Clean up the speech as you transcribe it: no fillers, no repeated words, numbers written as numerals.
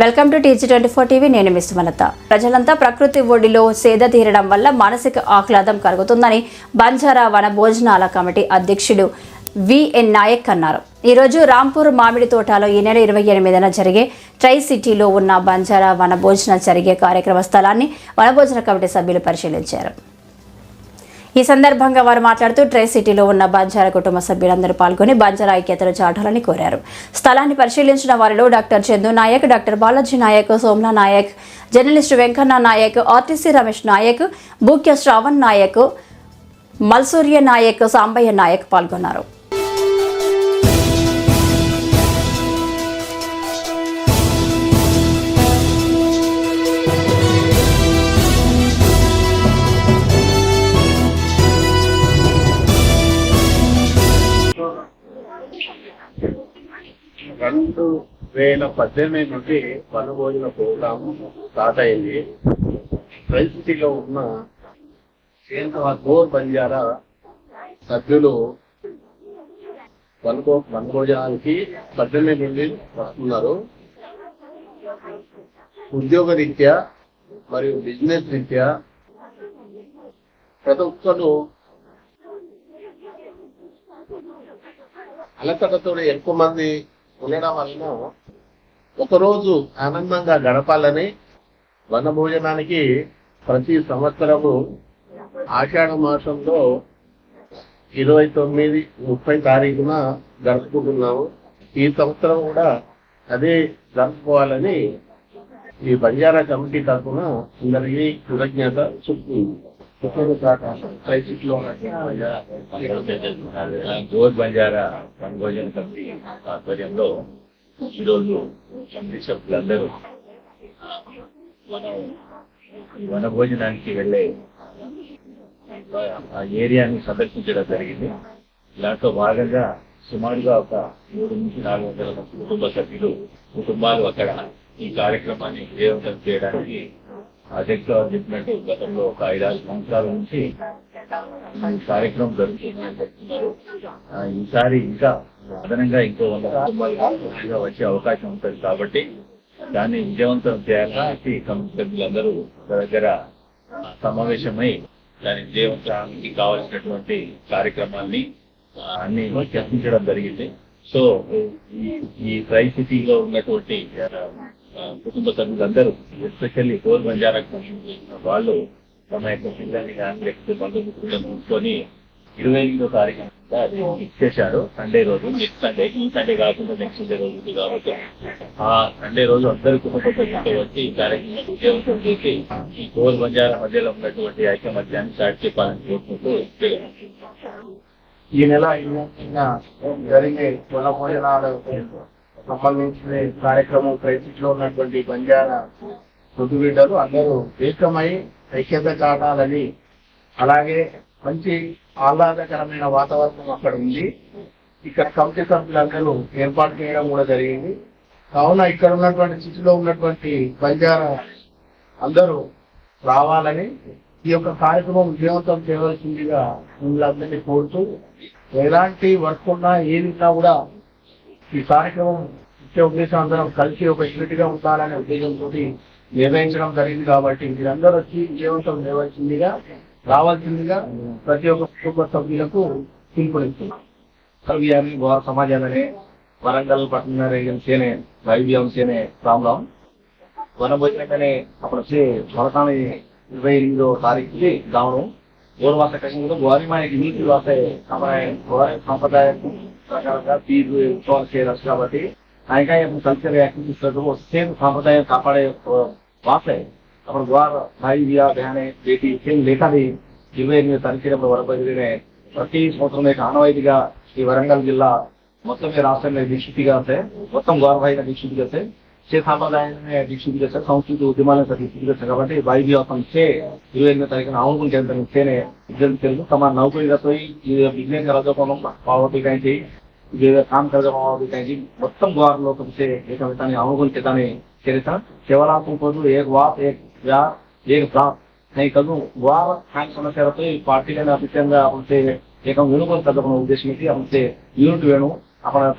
Welcome to TG24 TV. నేను miss Vanitha. ప్రజలంతా ప్రకృతి ఒడిలో సేద తీరడం వల్ల మానసిక ఆహ్లాదం కలుగుతుందని బంజారా వన భోజనాల కమిటీ అధ్యక్షుడు VN నాయక్ అన్నారు. ఈరోజు రాంపూర్ మామిడి తోటలో ఈ నెల 28న జరిగే ట్రై సిటీలో ఉన్న బంజారా వన భోజనం జరిగే కార్యక్రమ స్థలాన్ని వనభోజన కమిటీ సభ్యులు పరిశీలించారు. ఈ సందర్భంగా వారు మాట్లాడుతూ ట్రై సిటీలో ఉన్న బంజారా కుటుంబ సభ్యులందరూ పాల్గొని బంజారా ఐక్యతను చాటాలని కోరారు. స్థలాన్ని పరిశీలించిన వారిలో doctor Chandu Naik, doctor Balaji Naik, Somla Naik, journalist Venkanna Naik, RTC Ramesh Naik, Bukya Shravan Naik, Malsurya Naik, Sambaiah Naik పాల్గొన్నారు. రెండు 2018 నుండి వనభోజన ప్రోగ్రాం స్టార్ట్ అయింది. ట్రై సిటీలో ఉన్న గోర్ బంజారా సభ్యులు వనభోజనానికి 18 నుండి వస్తున్నారు. ఉద్యోగ రీత్యా మరియు బిజినెస్ రీత్యా ప్రతి ఒక్కరు అలసటతో ఎక్కువ మంది ఉండడం వలన ఒకరోజు ఆనందంగా గడపాలని వనభోజనానికి ప్రతి సంవత్సరము ఆషాఢ మాసంలో 29, 30 తారీఖున జరుపుకుంటున్నాము. ఈ సంవత్సరం కూడా అదే జరుపుకోవాలని ఈ బంజారా కమిటీ తరఫున అందరికీ కృతజ్ఞత చెప్తుంది. గోర్ బంజారా వనభోజన కమిటీ ఆధ్వర్యంలో ఈరోజు కమిటీ సభ్యులందరూ వనభోజనానికి వెళ్ళే ఆ ఏరియాని సందర్శించడం జరిగింది. దాంట్లో భాగంగా సుమారుగా ఒక 300 నుంచి 400 కుటుంబాలు అక్కడ ఈ కార్యక్రమాన్ని విజయవంతం చేయడానికి అధ్యక్షులు చెప్పినట్టు గతంలో ఒక 5-6 సంవత్సరాల నుంచి ఈ కార్యక్రమం జరుగుతుందని చెప్తున్నారు. ఈసారి ఇంకా అదనంగా ఇంకో 100 కుటుంబాలు వచ్చే అవకాశం ఉంటుంది కాబట్టి దాన్ని విజయవంతం చేయాలని కమిటీ సభ్యులందరూ దగ్గర సమావేశమై దాని విజయవంతానికి కావాల్సినటువంటి కార్యక్రమాన్ని అన్ని చర్చించడం జరిగింది. సో ఈ ట్రై సిటీలో ఉన్నటువంటి కుటుంబ సభ్యులందరూ ఎస్పెషల్లీ గోర్ బంజారా వాళ్ళు తమ యొక్క పిల్లల్ని కానీ వ్యక్తి బంధువులను చూసుకొని 28వ తారీఖు ఇచ్చేశారు. సండే రోజు, నెక్స్ట్ సండే, ఈ సండే కాకుండా నెక్స్ట్ సండే రోజు ఉంది కాబట్టి ఆ సండే రోజు అందరూ కుటుంబ సభ్యులతో వచ్చి ఈ కార్యక్రమం విజయవంతం చేసి ఈ గోర్ బంజారా మధ్యలో ఉన్నటువంటి ఐకమత్యాన్ని చాటి చెప్పాలని కోరుకుంటూ ఈ నెల జరిగే వనభోజనాలు సంబంధించిన కార్యక్రమం ప్రయత్నంలో ఉన్నటువంటి బంజారా పొద్దు బిడ్డలు అందరూ ఏకమై ఐక్యత చాటాలని, అలాగే మంచి ఆహ్లాదకరమైన వాతావరణం అక్కడ ఉంది. ఇక్కడ కమిటీ సభ్యులందరూ ఏర్పాటు చేయడం కూడా జరిగింది. కావున ఇక్కడ ఉన్నటువంటి సిటీలో ఉన్నటువంటి బంజారా అందరూ రావాలని, ఈ యొక్క కార్యక్రమం విజయవంతం చేయవలసిందిగా మిమ్మల్ని కోరుతూ, ఎలాంటి వర్క్ ఉన్నా ఏదిన్నా కూడా ఈ కార్యక్రమం ముఖ్య ఉద్దేశం అందరం కలిసి ఒక యూనిట్గా ఉండాలనే ఉద్దేశంతో నిర్ణయించడం జరిగింది. కాబట్టి మీరందరూ వచ్చి విజయవంతం రావాల్సిందిగా ప్రతి ఒక్క కుటుంబ సభ్యులకు పిలుపునిస్తున్నాం. गौर समाज वरंगल पटना सेने वैभव सेने राम राम वनभोजन अपने से फलकाने 28వ तारीखु गाँव गौरवास कहीं गौरी माँ नीति वास हमारे संप्रदाय प्रकार तीज उत्सव కాబట్టి कल्चर एक्टिविटीज सेम संप्रदाय कापाड़े वास अपने द्वार भाई बिया बहने बेटी सेम लेखा 28వ तारीखु वनभोजन प्रति संवत्सరం आनवाईतीगा ఈ వరంగల్ జిల్లా మొత్తం రాష్ట్రంలో దీక్షితిగా से మొత్తం గౌరవైన దీక్షితిగా से से సాంప్రదాయాన్ని దీక్షితిగా से సంస్కృతి ఉద్యమాలను దీక్షితిగా से కాబట్టి వైభవం से 28వ తారీఖున ఆవుకుంటేంత సేనే ఇద్దరు తెలుగు తమ నౌకరీలతో ఈ బిజినెస్ రాజకోణం పావర్టీ కాంచి ये काम करने वालों की మొత్తం द्वार लोग से एक मितानी आउगुन केतानी चरित्र केवल आपको एक वाप एक व्याप एक प्राप नहीं कदू वार खान समस्या रहते पार्टी ने अभिप्राय उनसे एक विनुकूल उद्देश्य हमसे यूनिट वेणु अपना